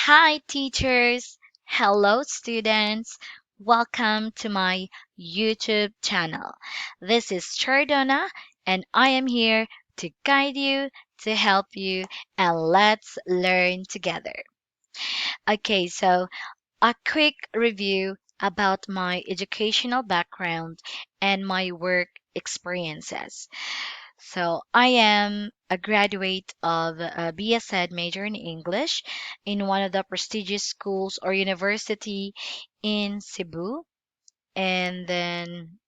Hi, teachers. Hello, students. Welcome to my YouTube channel. This is Chardonna, and I am here to guide you, to help you, and let's learn together. Okay, so a quick review about my educational background and my work experiences. So I am a graduate of a BS Ed major in English in one of the prestigious schools or university in Cebu. And then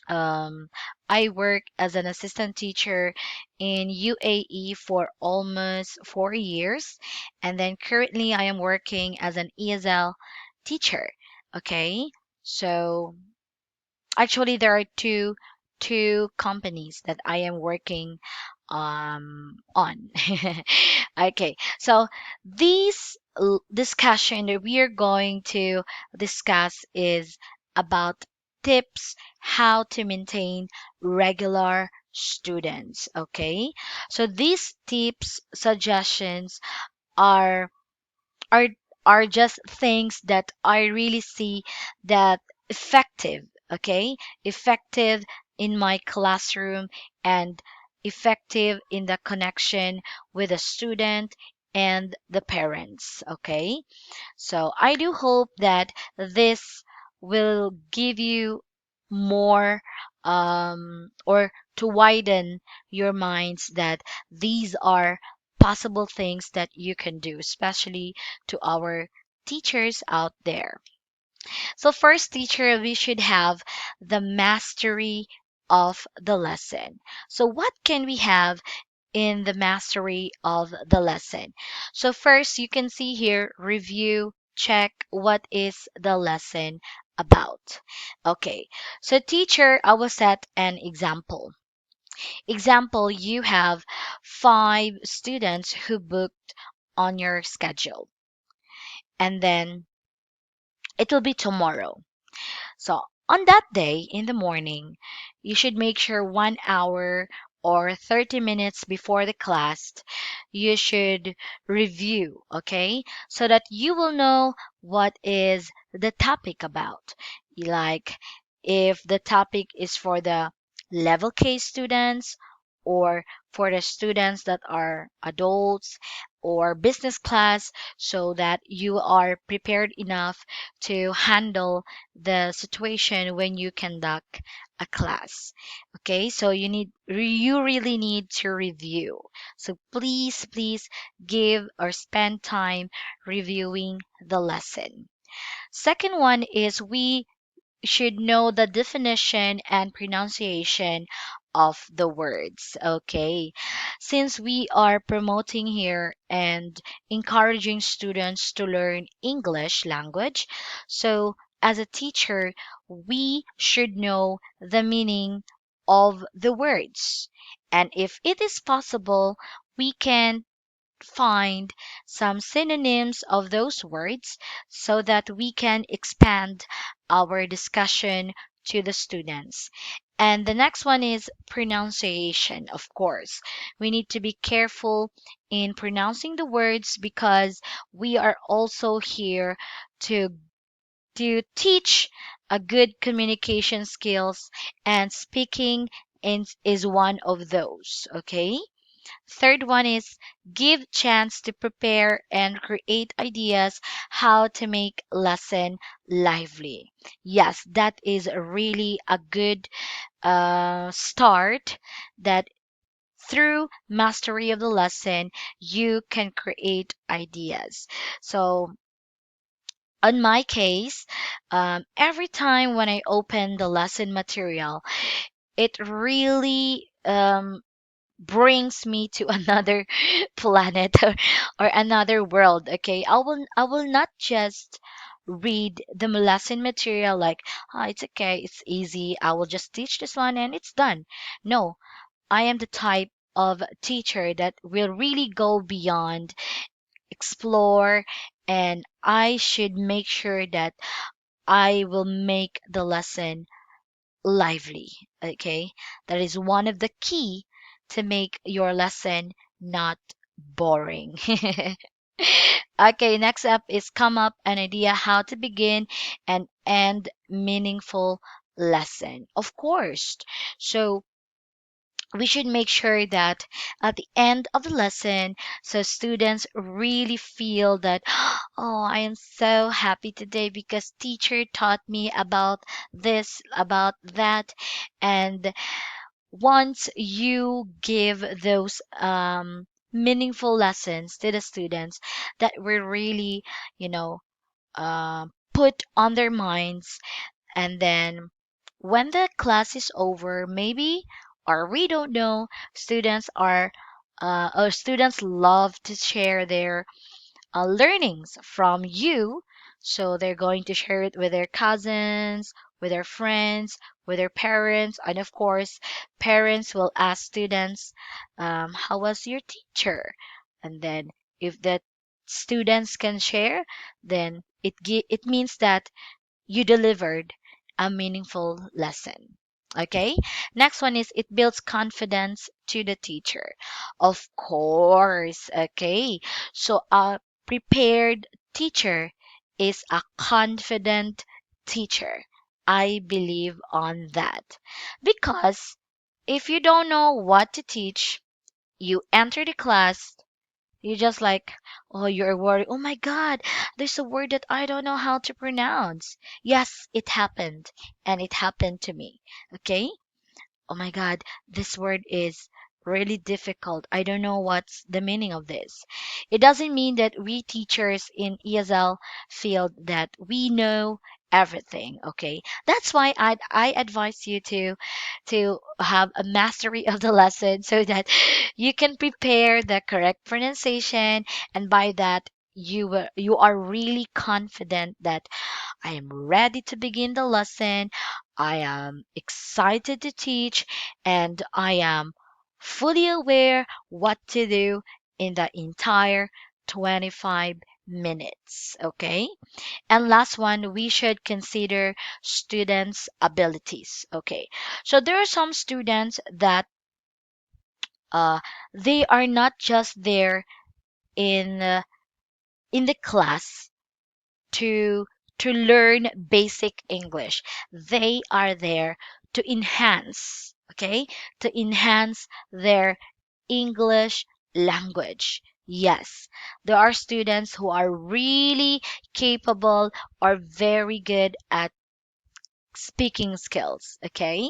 I work as an assistant teacher in UAE for almost 4 years. And then currently I am working as an ESL teacher. Okay. So actually, there are two companies that I am working on. Okay, so this discussion that we are going to discuss is about tips how to maintain regular students. Okay, so these tips suggestions are are are just things that I really see that effective, okay? Effective in my classroom and effective in the connection with the student and the parents, okay? So I do hope that this will give you more or to widen your minds that these are possible things that you can do, especially to our teachers out there. So, first, teacher, we should have the mastery of the lesson. So, what can we have in the mastery of the lesson? So, first, you can see here review, check what is the lesson about. Okay, so teacher, I will set an example. Example, you have 5 students who booked on your schedule, and then it will be tomorrow. So on that day in the morning, you should make sure 1 hour or 30 minutes before the class, you should review, okay? So that you will know what is the topic about. Like if the topic is for the level K students or for the students that are adults or business class, so that you are prepared enough to handle the situation when you conduct a class. Okay, so you really need to review. So please give or spend time reviewing the lesson. Second one is we should know the definition and pronunciation of the words. Okay. Since we are promoting here and encouraging students to learn English language, so as a teacher, we should know the meaning of the words. And if it is possible, we can find some synonyms of those words so that we can expand our discussion to the students. And the next one is pronunciation, of course. We need to be careful in pronouncing the words because we are also here to teach a good communication skills, and speaking is one of those, okay? Third one is give chance to prepare and create ideas how to make lesson lively. Yes, that is really a good start that through mastery of the lesson, you can create ideas. So on my case, every time when I open the lesson material, it really brings me to another planet or another world. Okay, I will not just read the lesson material like, oh, it's okay, it's easy, I will just teach this one and it's done. No, I am the type of teacher that will really go beyond, explore, and I should make sure that I will make the lesson lively. Okay, that is one of the key to make your lesson not boring. Okay, next up is come up an idea how to begin and end meaningful lesson. Of course. So we should make sure that at the end of the lesson, so students really feel that, oh, I am so happy today because teacher taught me about this, about that. And once you give those meaningful lessons to the students that will really, you know, put on their minds, and then when the class is over, maybe, or we don't know, students are or students love to share their learnings from you. So they're going to share it with their cousins, with their friends, with their parents, and of course, parents will ask students, "How was your teacher?" And then if the students can share, then it means that you delivered a meaningful lesson. Okay, next one is it builds confidence to the teacher. Of course, okay. So a prepared teacher is a confident teacher. I believe on that. Because if you don't know what to teach, you enter the class, you just like, oh, you're worried. Oh my God, there's a word that I don't know how to pronounce. Yes, it happened. And it happened to me. Okay? Oh my God, this word is really difficult. I don't know what's the meaning of this. It doesn't mean that we teachers in ESL field that we know everything, okay? That's why I advise you to have a mastery of the lesson so that you can prepare the correct pronunciation, and by that you are really confident that I am ready to begin the lesson. I am excited to teach, and I am fully aware what to do in the entire 25 minutes. Okay? And last one, we should consider students' abilities. Okay. So there are some students that uh, they are not just there in uh, in the class to learn basic English. They are there to enhance, okay? To enhance their English language. Yes, there are students who are really capable or very good at speaking skills, okay?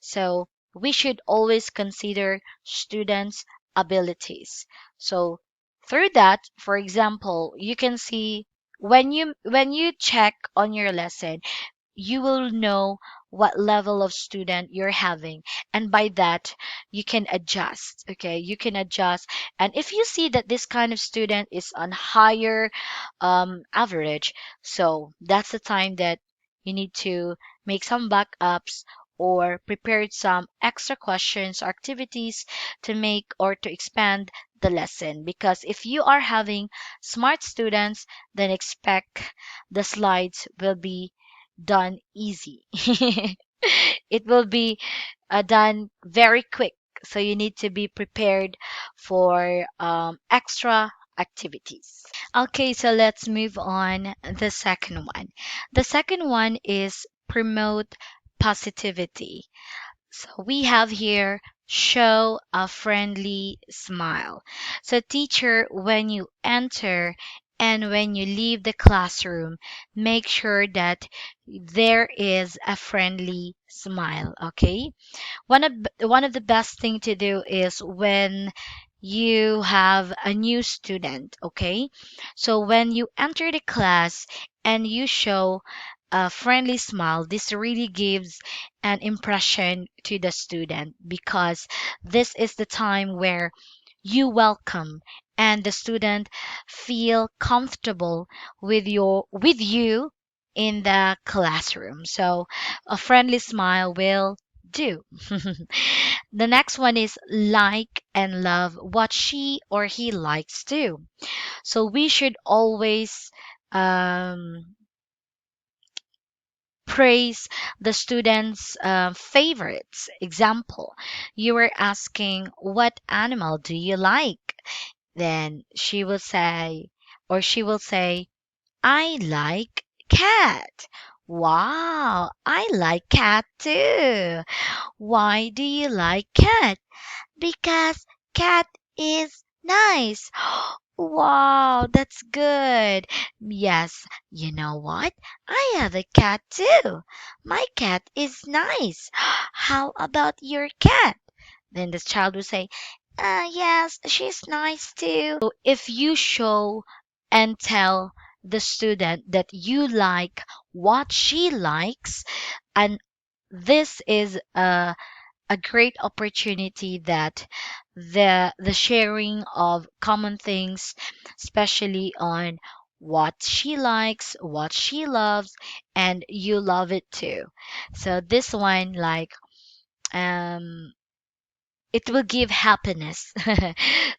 So we should always consider students' abilities. So through that, for example, you can see when you check on your lesson, you will know what level of student you're having, and by that you can adjust. Okay, you can adjust, and if you see that this kind of student is on higher average, so that's the time that you need to make some backups or prepared some extra questions or activities to make or to expand the lesson, because if you are having smart students, then expect the slides will be done easy. It will be done very quick. So you need to be prepared for extra activities. Okay, so let's move on. The second one. The second one is promote positivity. So we have here show a friendly smile. So teacher, when you enter and when you leave the classroom, make sure that there is a friendly smile, okay? One of the best thing to do is when you have a new student, okay? So when you enter the class and you show a friendly smile, this really gives an impression to the student, because this is the time where you welcome and the student feel comfortable with you in the classroom. So a friendly smile will do. The next one is like and love what she or he likes too. So we should always praise the students' favorites. Example, you were asking, what animal do you like? Then she will say, or she will say, I like cat. Wow, I like cat too. Why do you like cat? Because cat is nice. Wow, that's good. Yes, you know what? I have a cat too. My cat is nice. How about your cat? Then the child will say, yes, she's nice too. So if you show and tell the student that you like what she likes, and this is a great opportunity that the sharing of common things, especially on what she likes, what she loves, and you love it too. So this one, like, um it will give happiness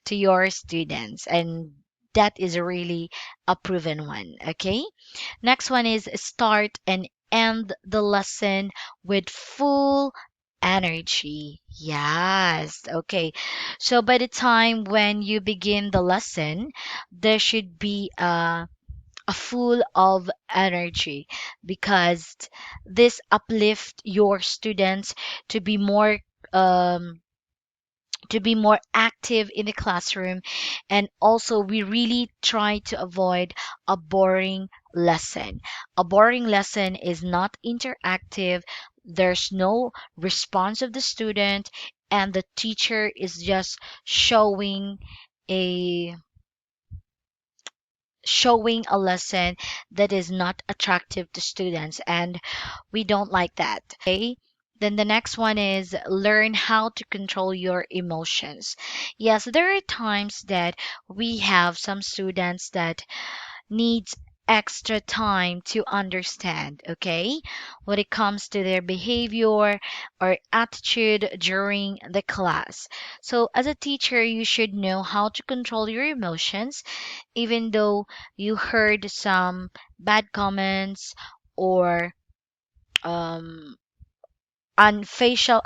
to your students, and that is really a proven one. Okay, next one is start and end the lesson with full energy. Yes. Okay. So by the time when you begin the lesson, there should be a full of energy, because this uplift your students to be more um active in the classroom. And also we really try to avoid a boring lesson. A boring lesson is not interactive, there's no response of the student, and the teacher is just showing a a lesson that is not attractive to students, and we don't like that. Okay, then the next one is learn how to control your emotions. Yes, there are times that we have some students that needs extra time to understand, okay, when it comes to their behavior or attitude during the class. So as a teacher, you should know how to control your emotions, even though you heard some bad comments or um a facial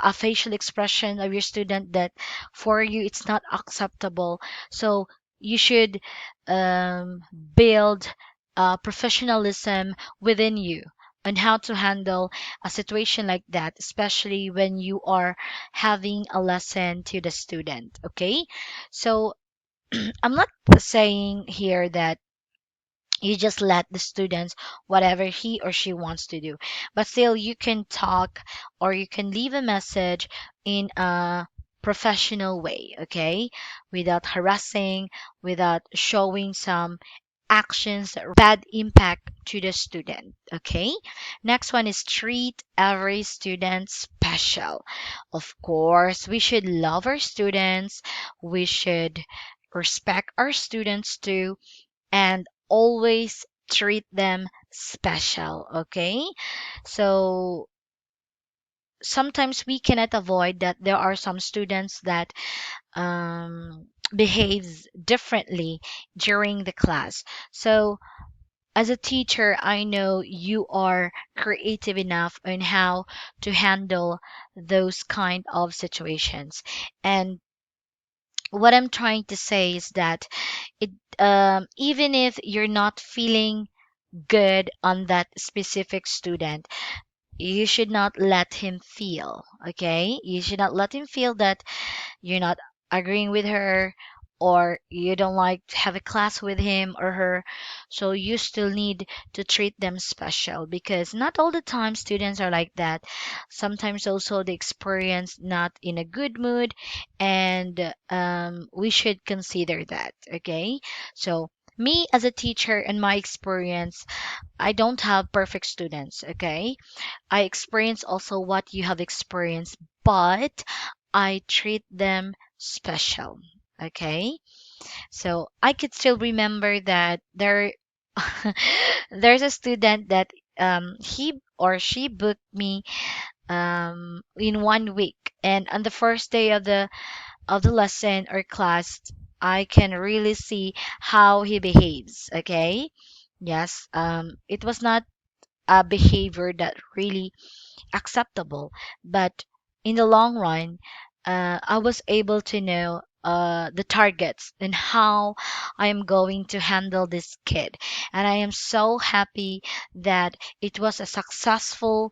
expression of your student that for you it's not acceptable. So you should build professionalism within you on how to handle a situation like that, especially when you are having a lesson to the student. Okay, so I'm not saying here that you just let the students whatever he or she wants to do, but still you can talk or you can leave a message in a professional way, okay, without harassing, without showing some actions that bad impact to the student. Okay, next one is treat every student special. Of course we should love our students, we should respect our students too, and always treat them special. Okay, so sometimes we cannot avoid that there are some students that behaves differently during the class. So as a teacher, I know you are creative enough on how to handle those kind of situations. And what I'm trying to say is that it even if you're not feeling good on that specific student, you should not let him feel, okay? You should not let him feel that you're not agreeing with her, or you don't like to have a class with him or her. So you still need to treat them special, because not all the time students are like that. Sometimes also they experience not in a good mood, and we should consider that. Okay, so me as a teacher, in my experience, I don't have perfect students. Okay, I experience also what you have experienced, but I treat them special. Okay, so I could still remember that there's a student that he or she booked me in 1 week, and on the first day of the lesson or class, I can really see how he behaves. Okay, yes, it was not a behavior that really acceptable. But in the long run, I was able to know the targets and how I am going to handle this kid. And I am so happy that it was a successful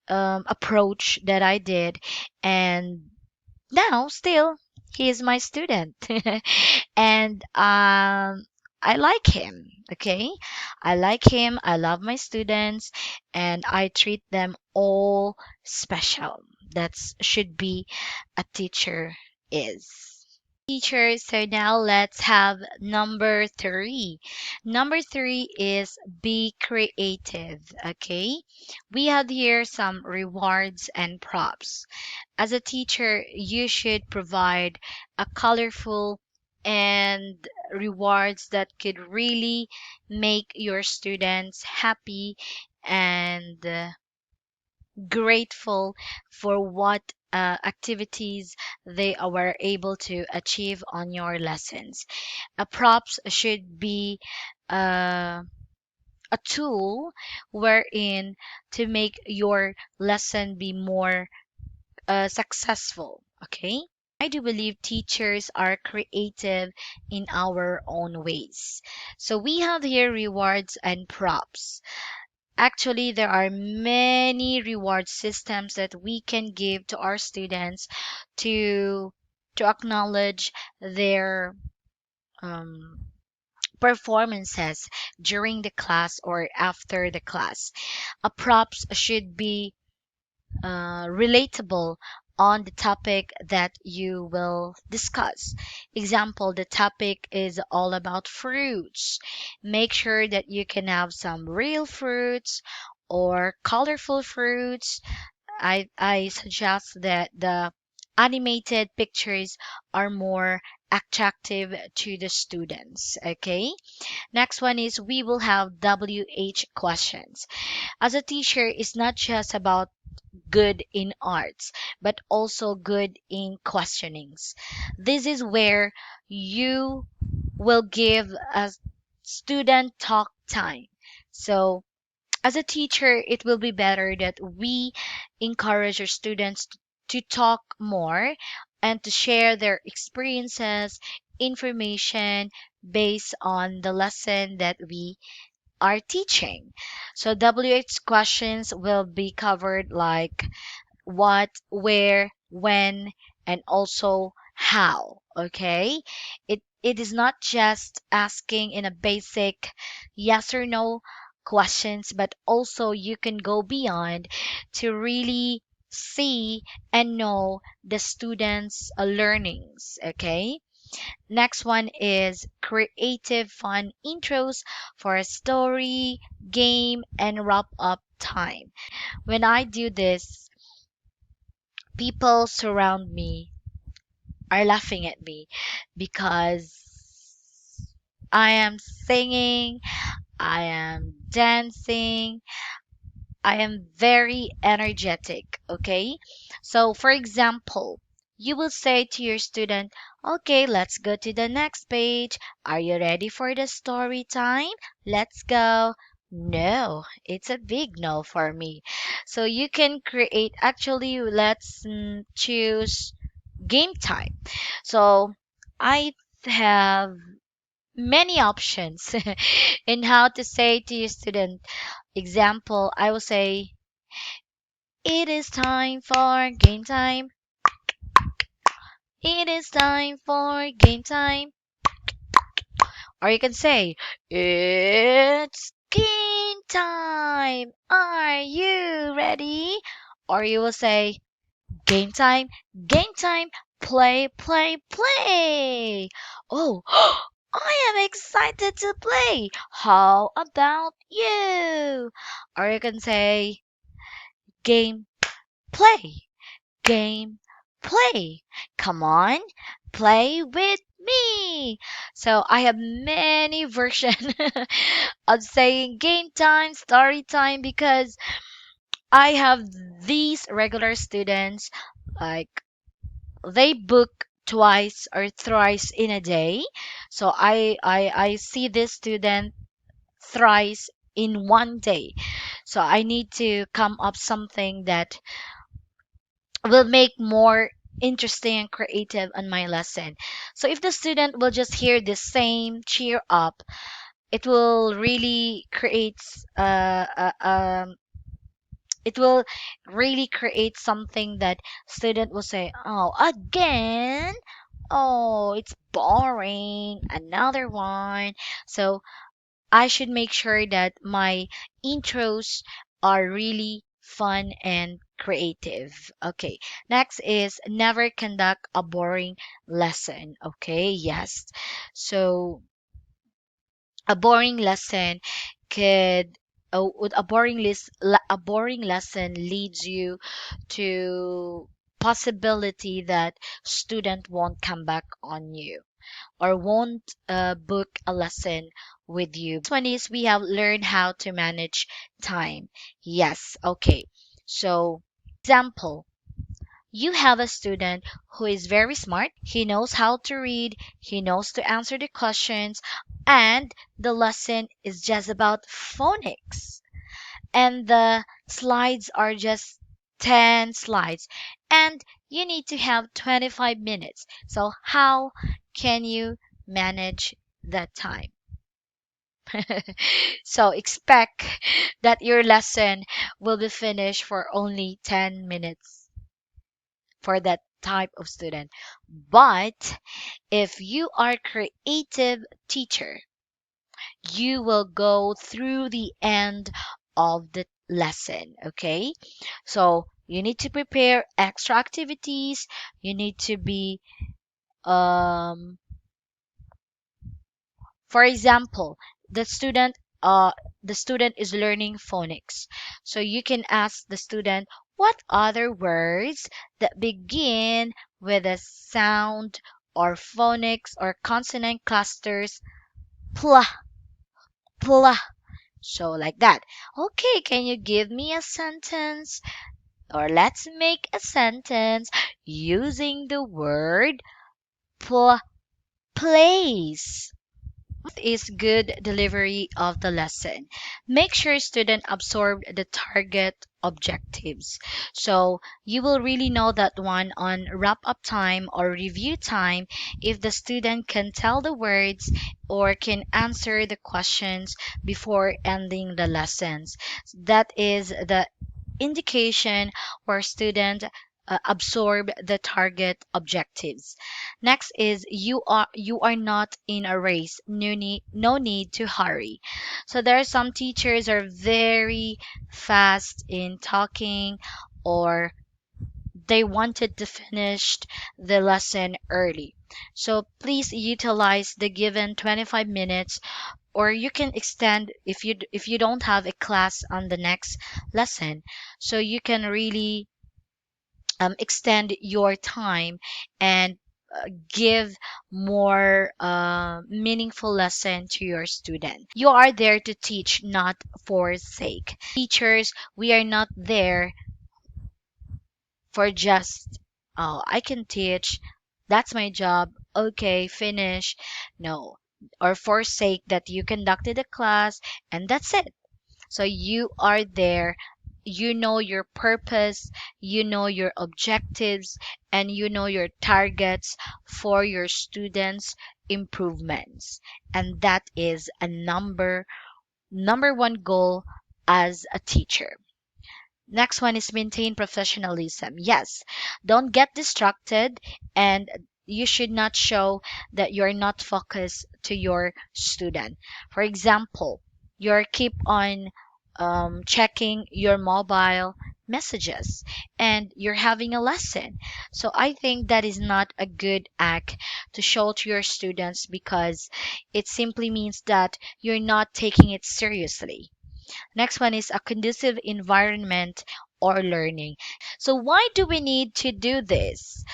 approach that I did. And now, still, he is my student. And I like him. Okay, I like him. I love my students, and I treat them all special. That's should be a teacher is. Teacher, so now let's have number three. Number three is be creative. Okay, we have here some rewards and props. As a teacher, you should provide a colorful and rewards that could really make your students happy and grateful for what activities they were able to achieve on your lessons. Props should be uh, a tool wherein to make your lesson be more successful. Okay. I do believe teachers are creative in our own ways. So we have here rewards and props. Actually, there are many reward systems that we can give to our students to to acknowledge their um, performances during the class or after the class. A props should be relatable on the topic that you will discuss. Example, the topic is all about fruits. Make sure that you can have some real fruits or colorful fruits. I suggest that the animated pictures are more attractive to the students. Okay. Next one is we will have WH questions. As a teacher, it's not just about good in arts, but also good in questionings. This is where you will give a student talk time. So, as a teacher, it will be better that we encourage our students to talk more and to share their experiences, information based on the lesson that we are teaching. So WH questions will be covered like what, where, when, and also how. Okay? It is not just asking in a basic yes or no questions, but also you can go beyond to really see and know the students' learnings. Okay? Next one is creative fun intros for a story, game, and wrap up time. When I do this, people surround me are laughing at me because I am singing, I am dancing, I am very energetic, okay? So, for example, you will say to your student, okay, let's go to the next page. Are you ready for the story time? Let's go. No, it's a big no for me. So, you can create, actually, let's choose game time. So, I have many options in how to say to your student. Example, I will say, it is time for game time. It is time for game time. Or you can say, it's game time. Are you ready? Or you will say, game time, play, play, play. Oh, I am excited to play. How about you? Or you can say, game, play. Game, play. Come on, play with me. So I have many version of saying game time, story time because I have these regular students like they book twice or thrice in a day. So I see this student thrice in one day. So I need to come up something that will make more interesting and creative on my lesson. So if the student will just hear the same cheer up, it will really creates it will really create something that student will say, oh, again, oh, it's boring, another one. So I should make sure that my intros are really fun and creative. Okay, next is never conduct a boring lesson. Okay, yes. So a boring lesson could would a a boring lesson leads you to possibility that student won't come back on you or won't book a lesson with you. One is we have learned how to manage time. Yes, okay. So, example, you have a student who is very smart. He knows how to read, he knows to answer the questions, and the lesson is just about phonics. And the slides are just 10 slides. And you need to have 25 minutes. So, how can you manage that time? So, expect that your lesson will be finished for only 10 minutes for that type of student. But if you are creative teacher, you will go through the end of the lesson, okay? So you need to prepare extra activities. You need to be for example, the student uh the student is learning phonics. So you can ask the student what other words that begin with a sound or phonics or consonant clusters pla pla. So like that. Okay, can you give me a sentence? Or let's make a sentence using the word pl- place. Is good delivery of the lesson. Make sure student absorb the target objectives. So you will really know that one on wrap up time or review time if the student can tell the words or can answer the questions before ending the lessons. That is the indication where student absorb the target objectives. Next is you are not in a race. No need to hurry. So there are some teachers are very fast in talking or they wanted to finish the lesson early. So please utilize the given 25 minutes or you can extend if you don't have a class on the next lesson. So you can really extend your time and give more meaningful lesson to your student. You are there to teach, not for sake. Teachers, we are not there for just, oh, I can teach, that's my job, okay, finish. No, or for sake that you conducted a class and that's it. So you are there, you know your purpose, you know your objectives, and you know your targets for your students' improvements. And that is a number one goal as a teacher. Next one is maintain professionalism. Yes, don't get distracted and you should not show that you're not focused to your student. For example, you're keep on checking your mobile messages and you're having a lesson. So I think that is not a good act to show to your students because it simply means that you're not taking it seriously. Next one is a conducive environment or learning. So why do we need to do this?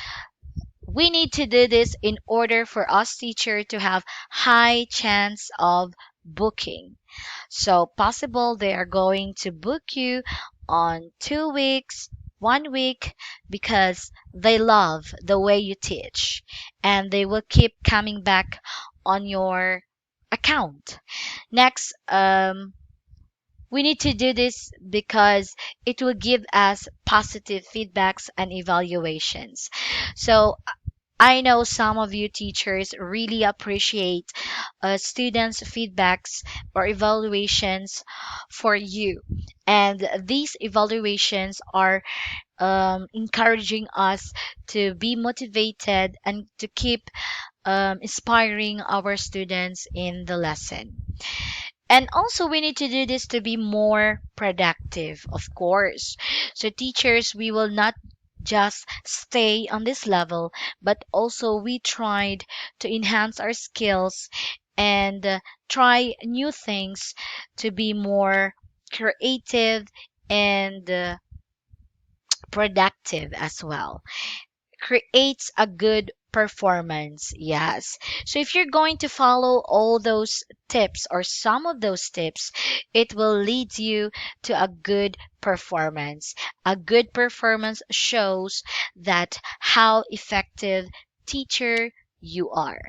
We need to do this in order for us teacher to have high chance of booking. So possible they are going to book you on 2 weeks, 1 week because they love the way you teach and they will keep coming back on your account. Next, We need to do this because it will give us positive feedbacks and evaluations. So I know some of you teachers really appreciate students' feedbacks or evaluations for you. And these evaluations are encouraging us to be motivated and to keep inspiring our students in the lesson. And also, we need to do this to be more productive, of course. So, teachers, we will not just stay on this level, but also we tried to enhance our skills and try new things to be more creative and productive as well. Creates a good performance. Yes. So if you're going to follow all those tips or some of those tips, it will lead you to a good performance. A good performance shows that how effective teacher you are.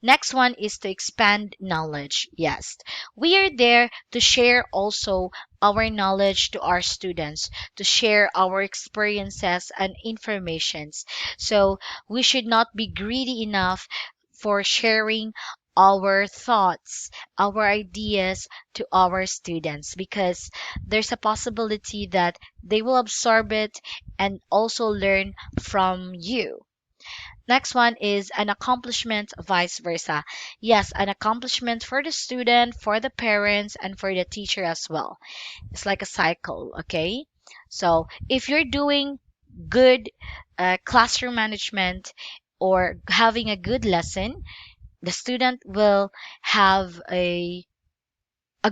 Next one is to expand knowledge. Yes. We are there to share also our knowledge to our students, to share our experiences and informations. So we should not be greedy enough for sharing our thoughts, our ideas to our students because there's a possibility that they will absorb it and also learn from you. Next one is an accomplishment, vice versa. Yes, an accomplishment for the student, for the parents, and for the teacher as well. It's like a cycle, okay? So if you're doing good classroom management or having a good lesson, the student will have a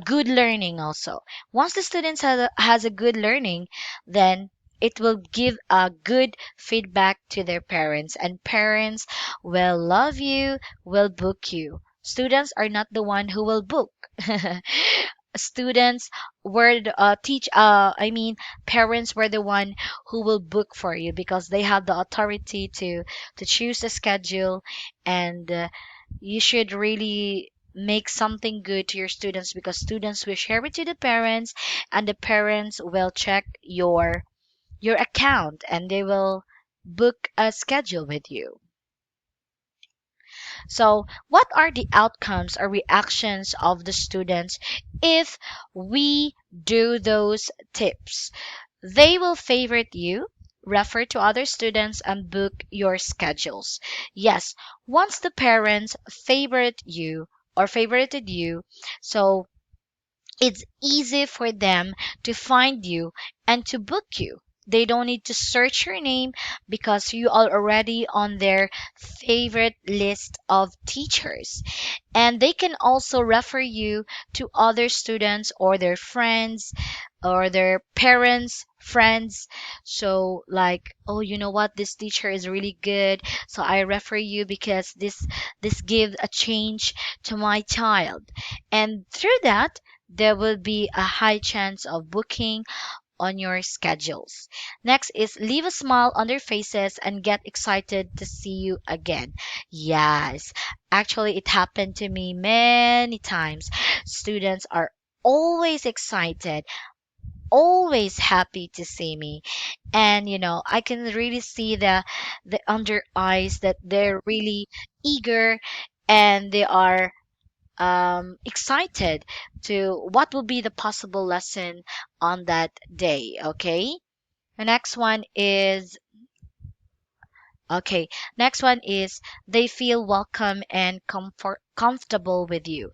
good learning also. Once the students has a good learning, then it will give a good feedback to their parents, and parents will love you, will book you. Students are not the one who will book. Students were teach I mean parents were the one who will book for you because they have the authority to choose the schedule, and you should really make something good to your students because students will share it to the parents, and the parents will check your account and they will book a schedule with you. So what are the outcomes or reactions of the students if we do those tips? They will favorite you, refer to other students, and book your schedules. Yes, once the parents favorite you or favorited you, so it's easy for them to find you and to book you. They don't need to search your name because you are already on their favorite list of teachers. And they can also refer you to other students or their friends or their parents friends. So like, oh, you know what, this teacher is really good, so I refer you because this gives a change to my child. And through that, there will be a high chance of booking on your schedules. Next is leave a smile on their faces and get excited to see you again. Yes, actually, it happened to me many times. Students are always excited, always happy to see me. And I can really see the under eyes that they're really eager and they are excited to what will be the possible lesson on that day. Okay. The next one is okay. Next one is they feel welcome and comfortable with you.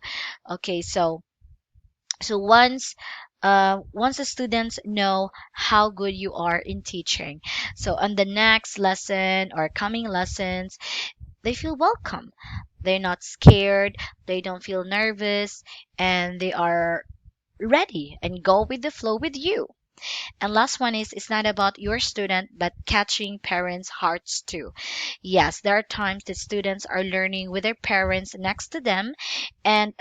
Okay, so once the students know how good you are in teaching, so on the next lesson or coming lessons, they feel welcome. They're not scared, they don't feel nervous, and they are ready and go with the flow with you. And last one is it's not about your student but catching parents' hearts too. Yes, there are times that students are learning with their parents next to them, and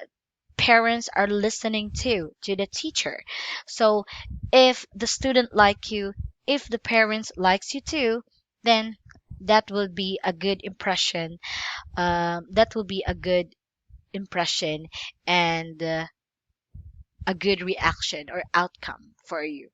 parents are listening to the teacher. So if the student like you, if the parents likes you too, then that will be a good impression. That will be a good impression, and a good reaction or outcome for you.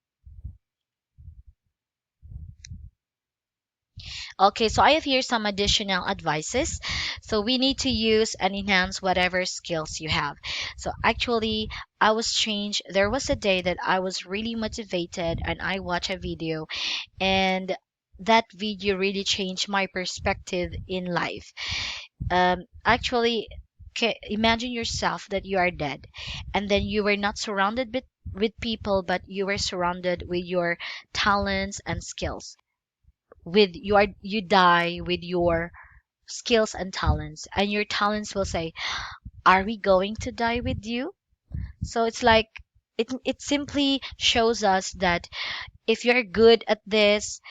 Okay, so I have here some additional advices. So we need to use and enhance whatever skills you have. So actually, I was changed. There was a day that I was really motivated and I watched a video, and that video really changed my perspective in life. Actually, imagine yourself that you are dead, and then you were not surrounded with people, but you were surrounded with your talents and skills. You die with your skills and talents, and your talents will say, "Are we going to die with you?" So it's like it simply shows us that if you're good at this,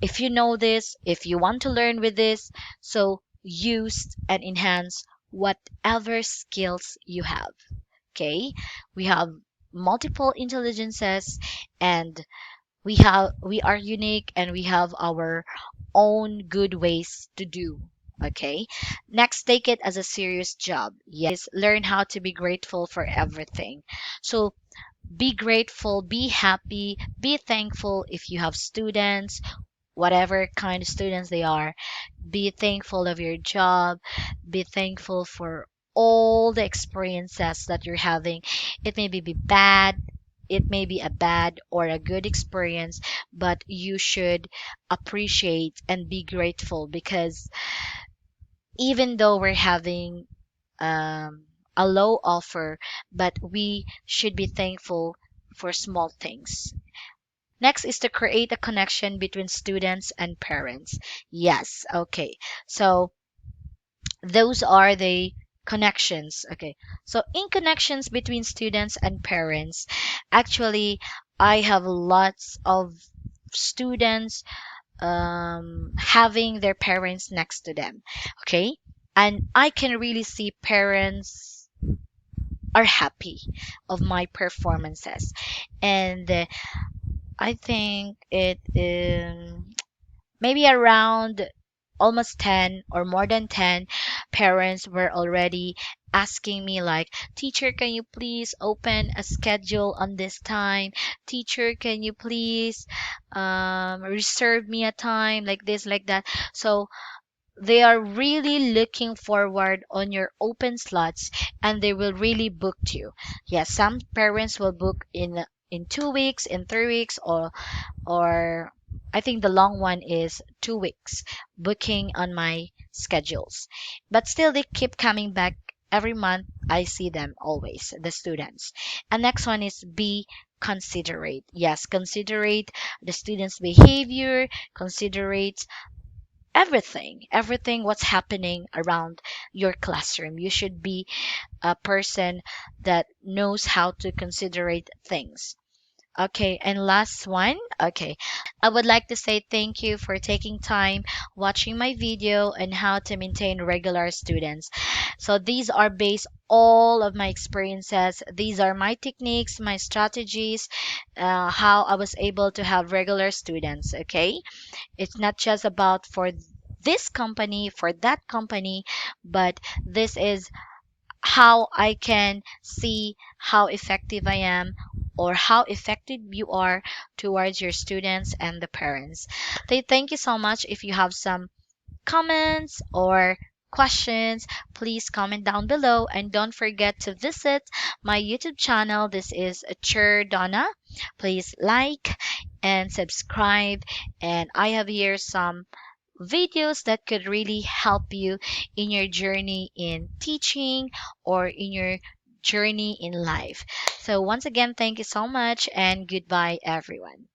if you know this, if you want to learn with this, so use and enhance whatever skills you have. Okay? We have multiple intelligences, and we are unique, and we have our own good ways to do. Okay? Next, take it as a serious job. Yes, learn how to be grateful for everything. So be grateful, be happy, be thankful if you have students, whatever kind of students they are. Be thankful of your job. Be thankful for all the experiences that you're having. It may be bad, it may be a bad or a good experience, but you should appreciate and be grateful, because even though we're having um, a low offer, but we should be thankful for small things. Next is to create a connection between students and parents. Yes, okay. So those are the connections. Okay. So in connections between students and parents, actually, I have lots of students having their parents next to them. Okay. And I can really see parents are happy of my performances. And I think it maybe around almost 10 or more than 10 parents were already asking me like, "Teacher, can you please open a schedule on this time? Teacher, can you please reserve me a time like this, like that?" So they are really looking forward on your open slots, and they will really book you. Yes, some parents will book in 2 weeks, in 3 weeks, or I think the long one is 2 weeks booking on my schedules. But still, they keep coming back every month. I see them always, the students. And next one is be considerate. Yes, considerate the students' behavior, considerate everything what's happening around your classroom. You should be a person that knows how to considerate things. Okay, and last one. Okay, I would like to say thank you for taking time watching my video on how to maintain regular students. So these are based all of my experiences. These are my techniques, my strategies, how I was able to have regular students. Okay, it's not just about for this company, for that company, but this is how I can see how effective I am, or how effective you are towards your students and the parents. They thank you so much. If you have some comments or questions, please comment down below, and don't forget to visit my YouTube channel. This is Chur Donna. Please like and subscribe, and I have here some videos that could really help you in your journey in teaching or in your journey in life. So, once again, thank you so much, and goodbye, everyone.